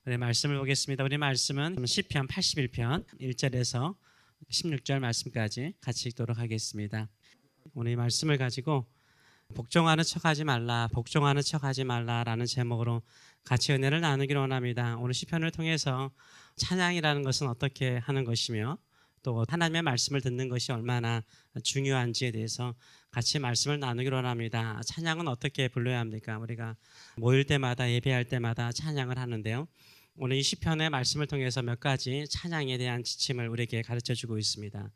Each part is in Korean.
우리 말씀을 보겠습니다. 우리 말씀은 시편 81편 1절에서 16절 말씀까지 같이 읽도록 하겠습니다. 오늘 이 말씀을 가지고 복종하는 척하지 말라, 복종하는 척하지 말라라는 제목으로 같이 은혜를 나누기를 원합니다. 오늘 시편을 통해서 찬양이라는 것은 어떻게 하는 것이며 또 하나님의 말씀을 듣는 것이 얼마나 중요한지에 대해서 같이 말씀을 나누기로 합니다. 찬양은 어떻게 불러야 합니까? 우리가 모일 때마다 예배할 때마다 찬양을 하는데요. 오늘 이 시편의 말씀을 통해서 몇 가지 찬양에 대한 지침을 우리에게 가르쳐주고 있습니다.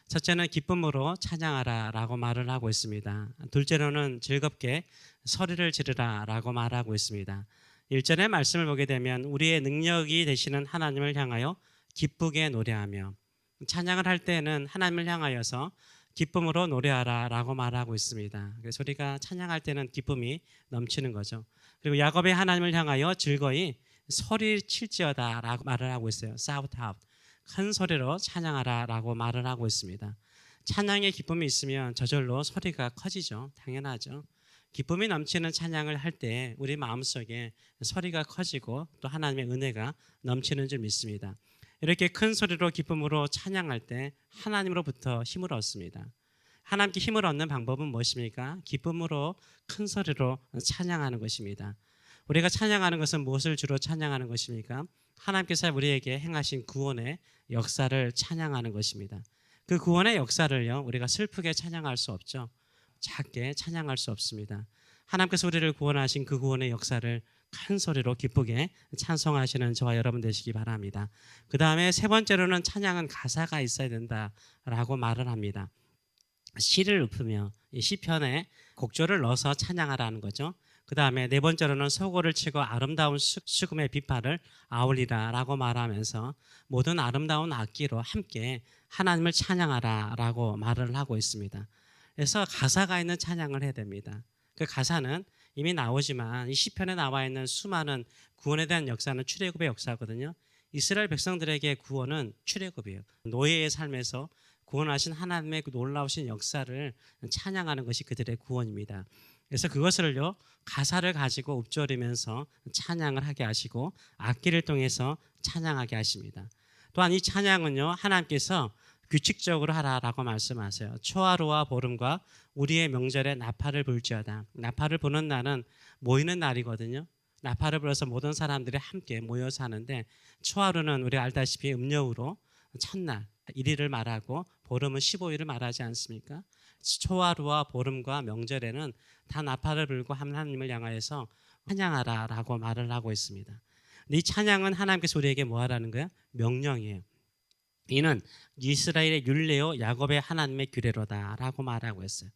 첫째는 기쁨으로 찬양하라라고 말을 하고 있습니다. 둘째로는 즐겁게 소리를 지르라라고 말하고 있습니다. 1절의 말씀을 보게 되면 우리의 능력이 되시는 하나님을 향하여 기쁘게 노래하며, 찬양을 할 때는 하나님을 향하여서 기쁨으로 노래하라라고 말하고 있습니다. 그래서 우리가 찬양할 때는 기쁨이 넘치는 거죠. 그리고 야곱의 하나님을 향하여 즐거이 소리 칠지어다라고 말을 하고 있어요. Shout out, 큰 소리로 찬양하라라고 말을 하고 있습니다. 찬양의 기쁨이 있으면 저절로 소리가 커지죠. 당연하죠. 기쁨이 넘치는 찬양을 할 때 우리 마음속에 소리가 커지고 또 하나님의 은혜가 넘치는 줄 믿습니다. 이렇게 큰 소리로 기쁨으로 찬양할 때 하나님으로부터 힘을 얻습니다. 하나님께 힘을 얻는 방법은 무엇입니까? 기쁨으로 큰 소리로 찬양하는 것입니다. 우리가 찬양하는 것은 무엇을 주로 찬양하는 것입니까? 하나님께서 우리에게 행하신 구원의 역사를 찬양하는 것입니다. 그 구원의 역사를요, 우리가 슬프게 찬양할 수 없죠. 작게 찬양할 수 없습니다. 하나님께서 우리를 구원하신 그 구원의 역사를 큰 소리로 기쁘게 찬송하시는 저와 여러분 되시기 바랍니다. 그 다음에 세 번째로는 찬양은 가사가 있어야 된다라고 말을 합니다. 시를 읊으며 이 시편에 곡조를 넣어서 찬양하라는 거죠. 그 다음에 네 번째로는 소고를 치고 아름다운 수금의 비파를 아울리라라고 말하면서 모든 아름다운 악기로 함께 하나님을 찬양하라라고 말을 하고 있습니다. 그래서 가사가 있는 찬양을 해야 됩니다. 그 가사는 이미 나오지만 이 시편에 나와 있는 수많은 구원에 대한 역사는 출애굽의 역사거든요. 이스라엘 백성들에게 구원은 출애굽이에요. 노예의 삶에서 구원하신 하나님의 그 놀라우신 역사를 찬양하는 것이 그들의 구원입니다. 그래서 그것을요, 가사를 가지고 읊조리면서 찬양을 하게 하시고 악기를 통해서 찬양하게 하십니다. 또한 이 찬양은요, 하나님께서 규칙적으로 하라라고 말씀하세요. 초하루와 보름과 우리의 명절에 나팔을 불지어다. 나팔을 부는 날은 모이는 날이거든요. 나팔을 불어서 모든 사람들이 함께 모여서 하는데, 초하루는 우리가 알다시피 음력으로 첫날 1일을 말하고 보름은 15일을 말하지 않습니까? 초하루와 보름과 명절에는 다 나팔을 불고 하나님을 향하여서 찬양하라라고 말을 하고 있습니다. 이 찬양은 하나님께서 우리에게 뭐 하라는 거예요? 명령이에요. 이는 이스라엘의 율례요 야곱의 하나님의 규례로다라고 말하고 있어요.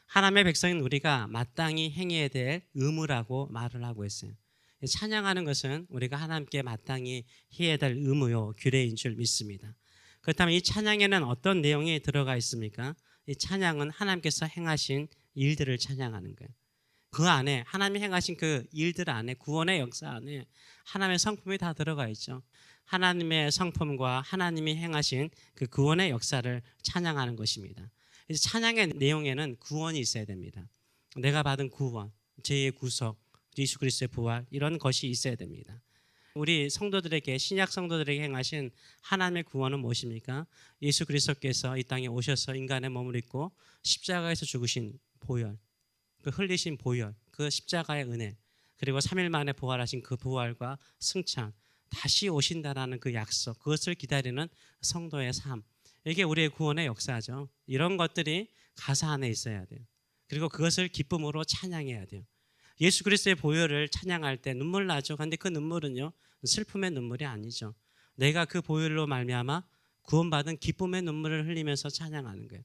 하나님의 백성인 우리가 마땅히 행해야 될 의무라고 말을 하고 있어요. 찬양하는 것은 우리가 하나님께 마땅히 해야 될 의무요 규례인 줄 믿습니다. 그렇다면 이 찬양에는 어떤 내용이 들어가 있습니까? 이 찬양은 하나님께서 행하신 일들을 찬양하는 거예요. 그 안에 하나님이 행하신 그 일들 안에, 구원의 역사 안에 하나님의 성품이 다 들어가 있죠. 하나님의 성품과 하나님이 행하신 그 구원의 역사를 찬양하는 것입니다. 그래서 찬양의 내용에는 구원이 있어야 됩니다. 내가 받은 구원, 죄의 구속, 예수 그리스도의 부활, 이런 것이 있어야 됩니다. 우리 성도들에게, 신약 성도들에게 행하신 하나님의 구원은 무엇입니까? 예수 그리스도께서 이 땅에 오셔서 인간의 몸을 입고 십자가에서 죽으신 보혈, 그 흘리신 보혈, 그 십자가의 은혜, 그리고 3일 만에 부활하신 그 부활과 승천, 다시 오신다라는 그 약속, 그것을 기다리는 성도의 삶, 이게 우리의 구원의 역사죠. 이런 것들이 가사 안에 있어야 돼요. 그리고 그것을 기쁨으로 찬양해야 돼요. 예수 그리스도의 보혈을 찬양할 때 눈물 나죠. 그런데 그 눈물은요, 슬픔의 눈물이 아니죠. 내가 그 보혈로 말미암아 구원받은 기쁨의 눈물을 흘리면서 찬양하는 거예요.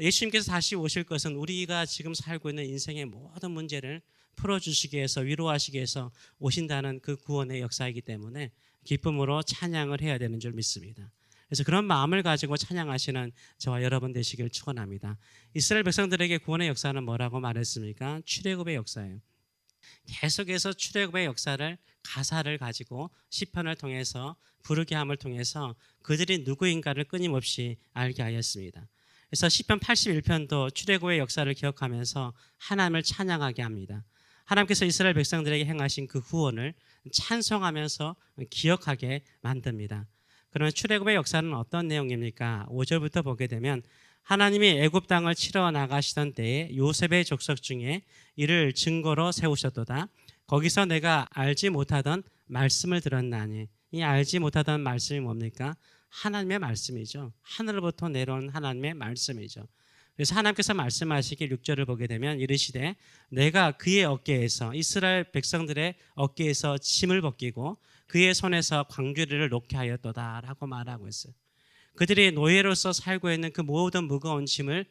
예수님께서 다시 오실 것은 우리가 지금 살고 있는 인생의 모든 문제를 풀어주시기 위해서, 위로하시기 위해서 오신다는 그 구원의 역사이기 때문에 기쁨으로 찬양을 해야 되는 줄 믿습니다. 그래서 그런 마음을 가지고 찬양하시는 저와 여러분 되시길 축원합니다. 이스라엘 백성들에게 구원의 역사는 뭐라고 말했습니까? 출애굽의 역사예요. 계속해서 출애굽의 역사를, 가사를 가지고 시편을 통해서, 부르게 함을 통해서 그들이 누구인가를 끊임없이 알게 하였습니다. 그래서 시편 81편도 출애굽의 역사를 기억하면서 하나님을 찬양하게 합니다. 하나님께서 이스라엘 백성들에게 행하신 그 구원을 찬송하면서 기억하게 만듭니다. 그러면 출애굽의 역사는 어떤 내용입니까? 5절부터 보게 되면 하나님이 애굽 땅을 치러 나가시던 때에 요셉의 족속 중에 이를 증거로 세우셨도다. 거기서 내가 알지 못하던 말씀을 들었나니. 이 알지 못하던 말씀이 뭡니까? 하나님의 말씀이죠. 하늘로부터 내려온 하나님의 말씀이죠. 그래서 하나님께서 말씀하시길 6절을 보게 되면 이르시되 내가 그의 어깨에서 이스라엘 백성들의 어깨에서 짐을 벗기고 그의 손에서 광주리를 놓게 하였도다라고 말하고 있어요. 그들이 노예로서 살고 있는 그 모든 무거운 짐을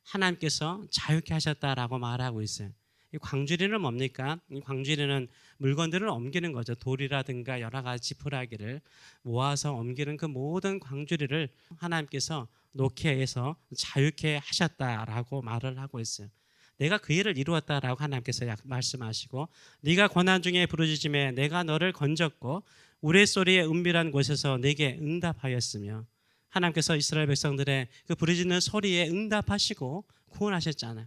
하나님께서 자유케 하셨다라고 말하고 있어요. 이 광주리는 뭡니까? 이 광주리는 물건들을 옮기는 거죠. 돌이라든가 여러 가지 지푸라기를 모아서 옮기는 그 모든 광주리를 하나님께서 놓게 해서 자유케 하셨다라고 말을 하고 있어요. 내가 그 일을 이루었다라고 하나님께서 말씀하시고 네가 고난 중에 부르짖음에 내가 너를 건졌고 우레소리의 은밀한 곳에서 내게 응답하였으며 하나님께서 이스라엘 백성들의 그 부르짖는 소리에 응답하시고 구원하셨잖아요.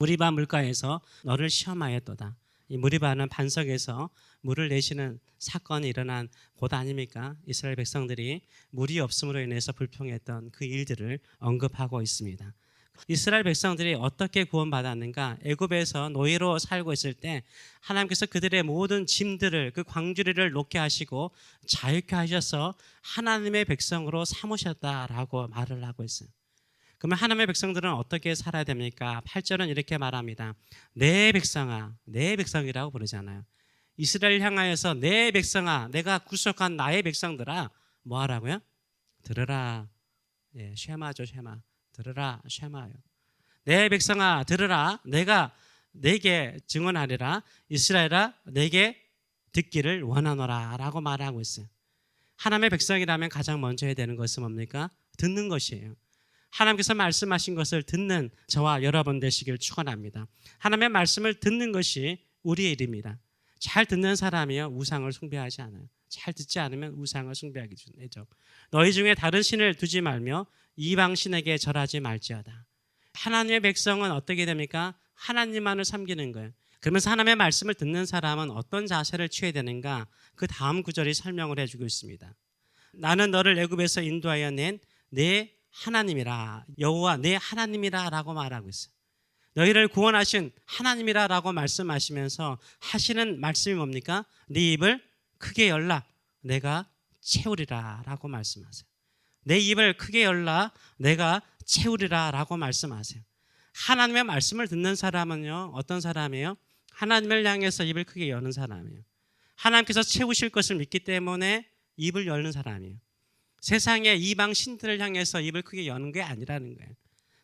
무리바 물가에서 너를 시험하였도다. 이 무리바는 반석에서 물을 내시는 사건이 일어난 곳 아닙니까? 이스라엘 백성들이 물이 없음으로 인해서 불평했던 그 일들을 언급하고 있습니다. 이스라엘 백성들이 어떻게 구원받았는가? 애굽에서 노예로 살고 있을 때 하나님께서 그들의 모든 짐들을 그 광주리를 놓게 하시고 자유케 하셔서 하나님의 백성으로 삼으셨다라고 말을 하고 있어요. 그러면 하나님의 백성들은 어떻게 살아야 됩니까? 8절은 이렇게 말합니다. 내 백성아, 내 백성이라고 부르잖아요. 이스라엘 향하여서 내 백성아, 내가 구속한 나의 백성들아, 뭐 하라고요? 들으라. 예, 쉐마죠, 쉐마. 들으라, 쉐마요. 내 백성아, 들으라. 내가 내게 증언하리라. 이스라엘아, 내게 듣기를 원하노라 라고 말하고 있어요. 하나님의 백성이라면 가장 먼저 해야 되는 것은 뭡니까? 듣는 것이에요. 하나님께서 말씀하신 것을 듣는 저와 여러분 되시길 축원합니다. 하나님의 말씀을 듣는 것이 우리의 일입니다. 잘 듣는 사람이요 우상을 숭배하지 않아요. 잘 듣지 않으면 우상을 숭배하기 전에죠. 너희 중에 다른 신을 두지 말며 이방 신에게 절하지 말지어다. 하나님의 백성은 어떻게 됩니까? 하나님만을 섬기는 거예요. 그러면서 하나님의 말씀을 듣는 사람은 어떤 자세를 취해야 되는가? 그 다음 구절이 설명을 해주고 있습니다. 나는 너를 애굽에서 인도하여 낸 내 하나님이라, 여호와 내 하나님이라 라고 말하고 있어요. 너희를 구원하신 하나님이라 라고 말씀하시면서 하시는 말씀이 뭡니까? 네 입을 크게 열라 내가 채우리라 라고 말씀하세요. 내 입을 크게 열라 내가 채우리라 라고 말씀하세요. 하나님의 말씀을 듣는 사람은요 어떤 사람이에요? 하나님을 향해서 입을 크게 여는 사람이에요. 하나님께서 채우실 것을 믿기 때문에 입을 열는 사람이에요. 세상의 이방 신들을 향해서 입을 크게 여는 게 아니라는 거예요.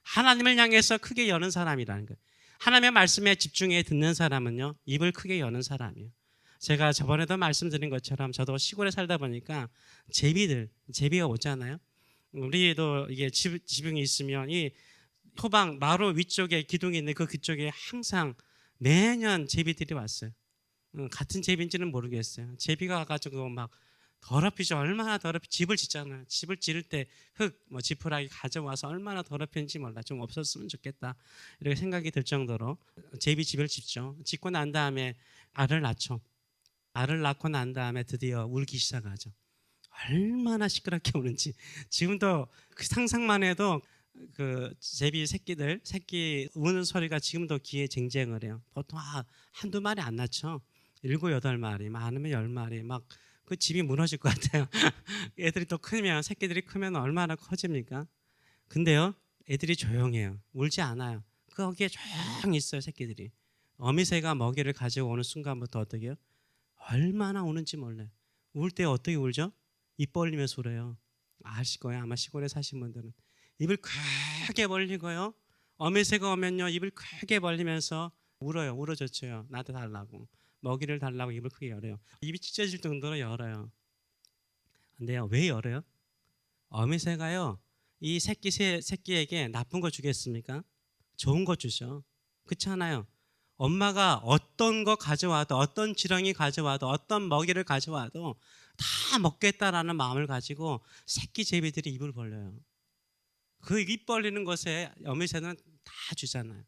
하나님을 향해서 크게 여는 사람이라는 거예요. 하나님의 말씀에 집중해 듣는 사람은요 입을 크게 여는 사람이에요. 제가 저번에도 말씀드린 것처럼 저도 시골에 살다 보니까 제비가 오잖아요. 우리도 이게 지붕이 있으면 이 토방 마루 위쪽에 기둥이 있는 그 그쪽에 항상 매년 제비들이 왔어요. 같은 제비인지는 모르겠어요. 제비가 와가지고 막 더럽히죠. 얼마나 집을 짓잖아요. 집을 지을 때 흙, 지푸라기 가져와서 얼마나 더럽히는지 몰라. 좀 없었으면 좋겠다. 이렇게 생각이 들 정도로 제비 집을 짓죠. 짓고 난 다음에 알을 낳죠. 알을 낳고 난 다음에 드디어 울기 시작하죠. 얼마나 시끄럽게 우는지 지금도 그 상상만 해도 그 제비 새끼 우는 소리가 지금도 귀에 쟁쟁을 해요. 보통 한두 마리 안 낳죠. 7, 8마리, 많으면 10마리 막 그 집이 무너질 것 같아요. 애들이 또 크면 새끼들이 크면 얼마나 커집니까? 근데요 애들이 조용해요. 울지 않아요. 거기에 조용히 있어요. 새끼들이 어미새가 먹이를 가지고 오는 순간부터 어떻게 해요? 얼마나 우는지 몰라요. 울 때 어떻게 울죠? 입 벌리면서 울어요. 아실 거예요. 아마 시골에 사신 분들은 입을 크게 벌리고요. 어미새가 오면요 입을 크게 벌리면서 울어젖혀요. 나도 달라고. 먹이를 달라고 입을 크게 열어요. 입이 찢어질 정도로 열어요. 근데요 왜 열어요? 어미새가요 이 새끼에게 나쁜 거 주겠습니까? 좋은 거 주죠. 그렇잖아요. 엄마가 어떤 거 가져와도 어떤 지렁이 가져와도 어떤 먹이를 가져와도 다 먹겠다라는 마음을 가지고 새끼 제비들이 입을 벌려요. 그 입 벌리는 것에 어미새는 다 주잖아요.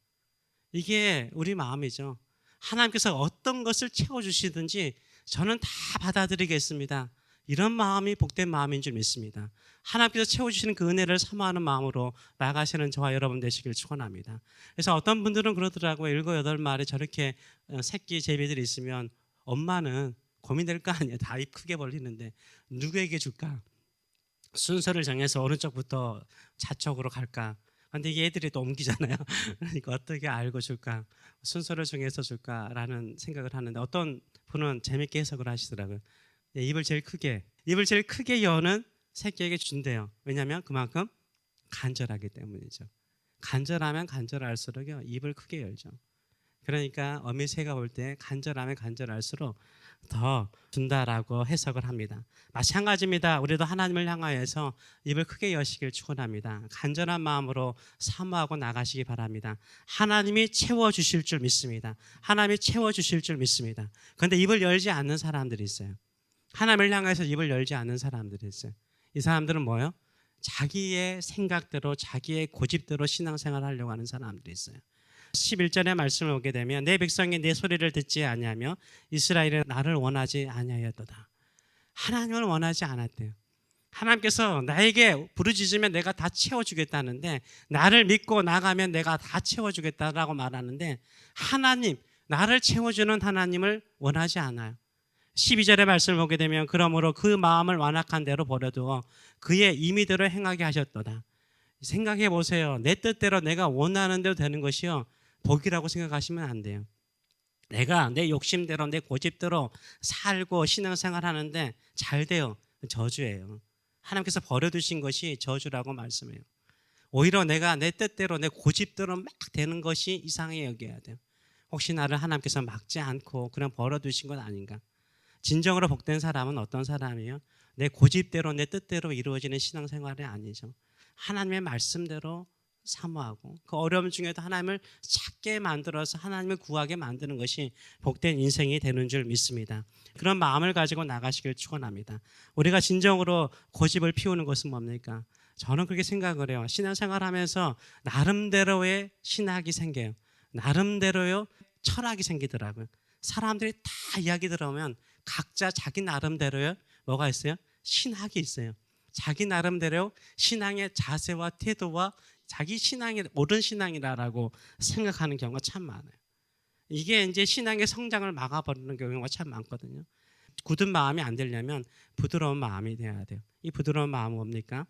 이게 우리 마음이죠. 하나님께서 어떤 것을 채워주시든지 저는 다 받아들이겠습니다. 이런 마음이 복된 마음인 줄 믿습니다. 하나님께서 채워주시는 그 은혜를 사모하는 마음으로 나가시는 저와 여러분 되시길 축원합니다. 그래서 어떤 분들은 그러더라고요. 7, 8마리 저렇게 새끼 제비들이 있으면 엄마는 고민될 거 아니에요. 다 입 크게 벌리는데 누구에게 줄까? 순서를 정해서 어느 쪽부터 좌측으로 갈까? 근데 이게 애들이 또 옮기잖아요. 그러니까 어떻게 알고 줄까? 순서를 정해서 줄까라는 생각을 하는데 어떤 분은 재밌게 해석을 하시더라고요. 입을 제일 크게 여는 새끼에게 준대요. 왜냐하면 그만큼 간절하기 때문이죠. 간절하면 간절할수록요 입을 크게 열죠. 그러니까 어미새가 올 때 간절하면 간절할수록 더 준다라고 해석을 합니다. 마찬가지입니다. 우리도 하나님을 향하여서 입을 크게 여시길 축원합니다. 간절한 마음으로 사모하고 나가시기 바랍니다. 하나님이 채워주실 줄 믿습니다. 하나님이 채워주실 줄 믿습니다. 그런데 입을 열지 않는 사람들이 있어요. 하나님을 향해서 입을 열지 않는 사람들이 있어요. 이 사람들은 뭐예요? 자기의 생각대로 자기의 고집대로 신앙생활을 하려고 하는 사람들이 있어요. 11절의 말씀을 보게 되면 내 백성이 내 소리를 듣지 아니하며 이스라엘은 나를 원하지 아니하였도다. 하나님을 원하지 않았대요. 하나님께서 나에게 부르짖으면 내가 다 채워주겠다는데 나를 믿고 나가면 내가 다 채워주겠다라고 말하는데 하나님, 나를 채워주는 하나님을 원하지 않아요. 12절의 말씀을 보게 되면 그러므로 그 마음을 완악한 대로 버려두어 그의 임의대로 행하게 하셨도다. 생각해 보세요. 내 뜻대로 내가 원하는 대로 되는 것이요 복이라고 생각하시면 안 돼요. 내가 내 욕심대로 내 고집대로 살고 신앙생활 하는데 잘 돼요. 저주예요. 하나님께서 버려두신 것이 저주라고 말씀해요. 오히려 내가 내 뜻대로 내 고집대로 막 되는 것이 이상하게 여겨야 돼요. 혹시 나를 하나님께서 막지 않고 그냥 버려두신 건 아닌가? 진정으로 복된 사람은 어떤 사람이에요? 내 고집대로 내 뜻대로 이루어지는 신앙생활이 아니죠. 하나님의 말씀대로 사모하고 그 어려움 중에도 하나님을 찾게 만들어서 하나님을 구하게 만드는 것이 복된 인생이 되는 줄 믿습니다. 그런 마음을 가지고 나가시길 축원합니다. 우리가 진정으로 고집을 피우는 것은 뭡니까? 저는 그렇게 생각을 해요. 신앙생활하면서 나름대로의 신학이 생겨요. 나름대로의 철학이 생기더라고요. 사람들이 다 이야기 들어오면 각자 자기 나름대로의 뭐가 있어요? 신학이 있어요. 자기 나름대로 신앙의 자세와 태도와 자기 신앙이 옳은 신앙이라고 생각하는 경우가 참 많아요. 이게 이제 신앙의 성장을 막아버리는 경우가 참 많거든요. 굳은 마음이 안 되려면 부드러운 마음이 돼야 돼요. 이 부드러운 마음은 뭡니까?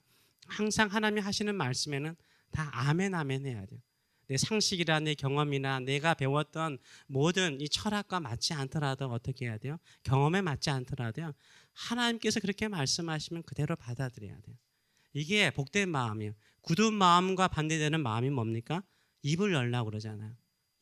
항상 하나님이 하시는 말씀에는 다 아멘 아멘 해야 돼요. 내 상식이나 내 경험이나 내가 배웠던 모든 이 철학과 맞지 않더라도 어떻게 해야 돼요? 경험에 맞지 않더라도요. 하나님께서 그렇게 말씀하시면 그대로 받아들여야 돼요. 이게 복된 마음이에요. 굳은 마음과 반대되는 마음이 뭡니까? 입을 열라고 그러잖아요.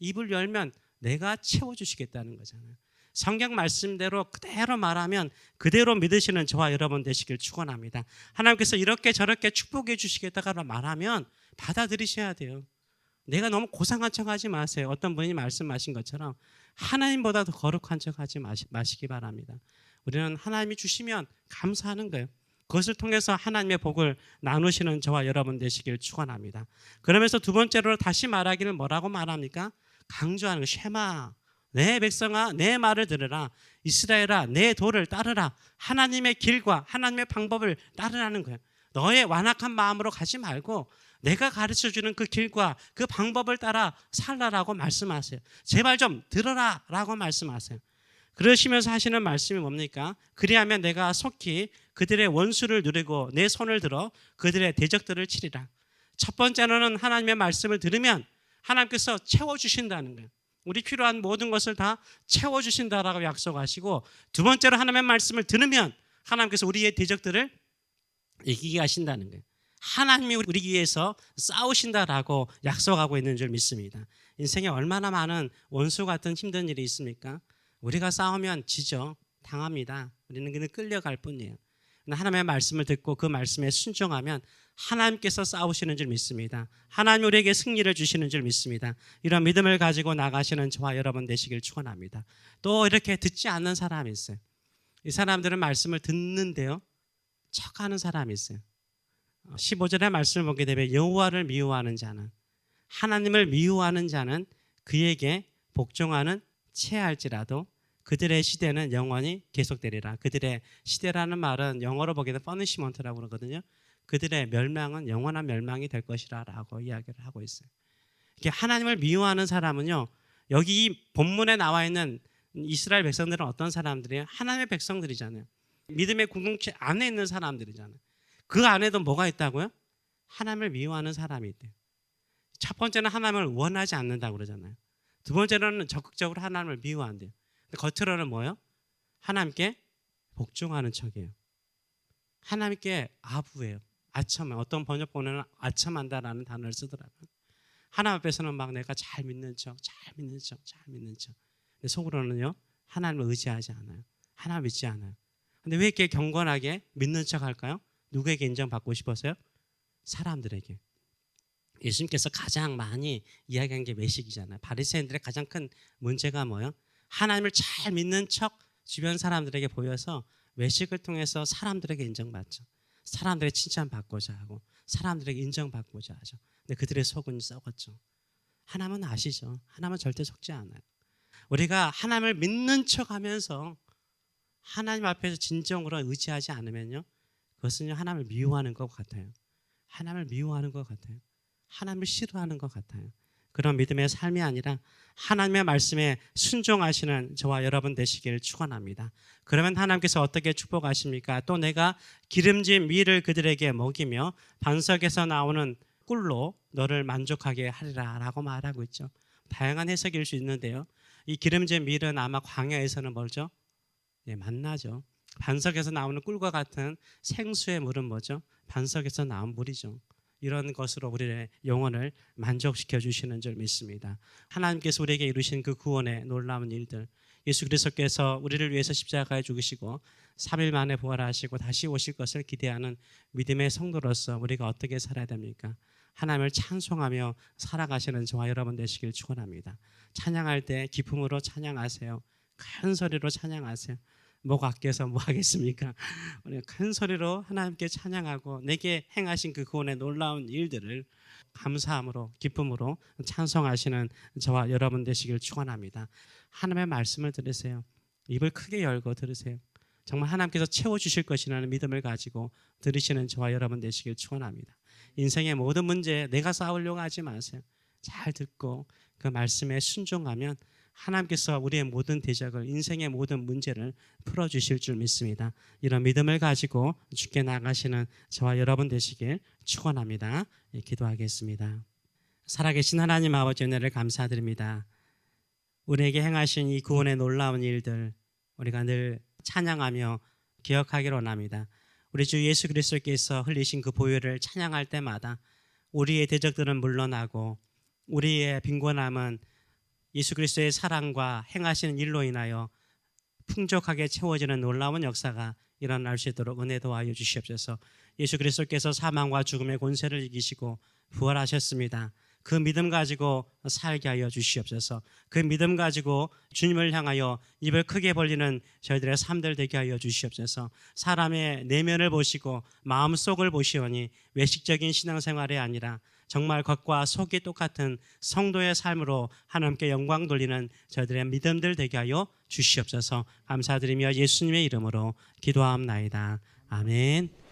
입을 열면 내가 채워주시겠다는 거잖아요. 성경 말씀대로 그대로 말하면 그대로 믿으시는 저와 여러분 되시길 축원합니다. 하나님께서 이렇게 저렇게 축복해 주시겠다고 말하면 받아들이셔야 돼요. 내가 너무 고상한 척하지 마세요. 어떤 분이 말씀하신 것처럼 하나님보다 더 거룩한 척하지 마시기 바랍니다. 우리는 하나님이 주시면 감사하는 거예요. 그것을 통해서 하나님의 복을 나누시는 저와 여러분 되시길 축원합니다. 그러면서 두 번째로 다시 말하기를 뭐라고 말합니까? 강조하는 거. 쉐마, 내 백성아 내 말을 들으라. 이스라엘아 내 도를 따르라. 하나님의 길과 하나님의 방법을 따르라는 거예요. 너의 완악한 마음으로 가지 말고 내가 가르쳐주는 그 길과 그 방법을 따라 살라라고 말씀하세요. 제발 좀 들어라 라고 말씀하세요. 그러시면서 하시는 말씀이 뭡니까? 그리하면 내가 속히 그들의 원수를 누리고 내 손을 들어 그들의 대적들을 치리라. 첫 번째로는 하나님의 말씀을 들으면 하나님께서 채워주신다는 거예요. 우리 필요한 모든 것을 다 채워주신다라고 약속하시고, 두 번째로 하나님의 말씀을 들으면 하나님께서 우리의 대적들을 이기게 하신다는 거예요. 하나님이 우리 위해서 싸우신다라고 약속하고 있는 줄 믿습니다. 인생에 얼마나 많은 원수 같은 힘든 일이 있습니까? 우리가 싸우면 지죠. 당합니다. 우리는 그냥 끌려갈 뿐이에요. 하나님의 말씀을 듣고 그 말씀에 순종하면 하나님께서 싸우시는 줄 믿습니다. 하나님 우리에게 승리를 주시는 줄 믿습니다. 이런 믿음을 가지고 나가시는 저와 여러분 되시길 축원합니다. 또 이렇게 듣지 않는 사람이 있어요. 이 사람들은 말씀을 듣는데요, 척하는 사람이 있어요. 15절의 말씀을 보게 되면 여호와를 미워하는 자는, 하나님을 미워하는 자는 그에게 복종하는 체할지라도 그들의 시대는 영원히 계속되리라. 그들의 시대라는 말은 영어로 보기에는 퍼니시먼트라고 그러거든요. 그들의 멸망은 영원한 멸망이 될 것이라고 이야기를 하고 있어요. 이렇게 하나님을 미워하는 사람은요, 여기 이 본문에 나와 있는 이스라엘 백성들은 어떤 사람들이에요? 하나님의 백성들이잖아요. 믿음의 공동체 안에 있는 사람들이잖아요. 그 안에도 뭐가 있다고요? 하나님을 미워하는 사람이 있대요. 첫 번째는 하나님을 원하지 않는다고 그러잖아요. 두 번째로는 적극적으로 하나님을 미워한대요. 겉으로는 뭐예요? 하나님께 복종하는 척이에요. 하나님께 아부해요. 아첨해. 어떤 번역본에는 아첨한다라는 단어를 쓰더라고요. 하나님 앞에서는 막 내가 잘 믿는 척, 잘 믿는 척, 잘 믿는 척. 근데 속으로는요, 하나님을 의지하지 않아요. 하나님 믿지 않아요. 근데 왜 이렇게 경건하게 믿는 척 할까요? 누구에게 인정받고 싶어서요? 사람들에게. 예수님께서 가장 많이 이야기한 게 외식이잖아요. 바리새인들의 가장 큰 문제가 뭐예요? 하나님을 잘 믿는 척 주변 사람들에게 보여서 외식을 통해서 사람들에게 인정받죠. 사람들의 칭찬받고자 하고 사람들에게 인정받고자 하죠. 근데 그들의 속은 썩었죠. 하나님은 아시죠? 하나님은 절대 속지 않아요. 우리가 하나님을 믿는 척하면서 하나님 앞에서 진정으로 의지하지 않으면요, 그것은 하나님을 미워하는 것 같아요. 하나님을 미워하는 것 같아요. 하나님을 싫어하는 것 같아요. 그런 믿음의 삶이 아니라 하나님의 말씀에 순종하시는 저와 여러분 되시기를 축원합니다. 그러면 하나님께서 어떻게 축복하십니까? 또 내가 기름진 밀을 그들에게 먹이며 반석에서 나오는 꿀로 너를 만족하게 하리라 라고 말하고 있죠. 다양한 해석일 수 있는데요, 이 기름진 밀은 아마 광야에서는 뭐죠? 만나죠. 반석에서 나오는 꿀과 같은 생수의 물은 뭐죠? 반석에서 나온 물이죠. 이런 것으로 우리의 영혼을 만족시켜 주시는 줄 믿습니다. 하나님께서 우리에게 이루신 그 구원의 놀라운 일들, 예수 그리스도께서 우리를 위해서 십자가에 죽으시고 3일 만에 부활하시고 다시 오실 것을 기대하는 믿음의 성도로서 우리가 어떻게 살아야 됩니까? 하나님을 찬송하며 살아가시는 저와 여러분 되시길 축원합니다. 찬양할 때 기쁨으로 찬양하세요. 큰 소리로 찬양하세요. 목 아껴서 뭐 하겠습니까? 우리 큰 소리로 하나님께 찬양하고 내게 행하신 그 구원의 놀라운 일들을 감사함으로 기쁨으로 찬송하시는 저와 여러분 되시길 축원합니다. 하나님의 말씀을 들으세요. 입을 크게 열고 들으세요. 정말 하나님께서 채워주실 것이라는 믿음을 가지고 들으시는 저와 여러분 되시길 축원합니다. 인생의 모든 문제에 내가 싸우려고 하지 마세요. 잘 듣고 그 말씀에 순종하면 하나님께서 우리의 모든 대적을, 인생의 모든 문제를 풀어주실 줄 믿습니다. 이런 믿음을 가지고 주께 나가시는 저와 여러분 되시길 축원합니다. 기도하겠습니다. 살아계신 하나님 아버지, 은혜를 감사드립니다. 우리에게 행하신 이 구원의 놀라운 일들 우리가 늘 찬양하며 기억하기를 원합니다. 우리 주 예수 그리스도께서 흘리신 그 보혈을 찬양할 때마다 우리의 대적들은 물러나고 우리의 빈곤함은 예수 그리스도의 사랑과 행하시는 일로 인하여 풍족하게 채워지는 놀라운 역사가 일어날 수 있도록 은혜 도와여 주시옵소서. 예수 그리스도께서 사망과 죽음의 권세를 이기시고 부활하셨습니다. 그 믿음 가지고 살게 하여 주시옵소서. 그 믿음 가지고 주님을 향하여 입을 크게 벌리는 저희들의 삶들 되게 하여 주시옵소서. 사람의 내면을 보시고 마음속을 보시오니 외식적인 신앙생활이 아니라 정말 겉과 속이 똑같은 성도의 삶으로 하나님께 영광 돌리는 저희들의 믿음들 되게 하여 주시옵소서. 감사드리며 예수님의 이름으로 기도하옵나이다. 아멘.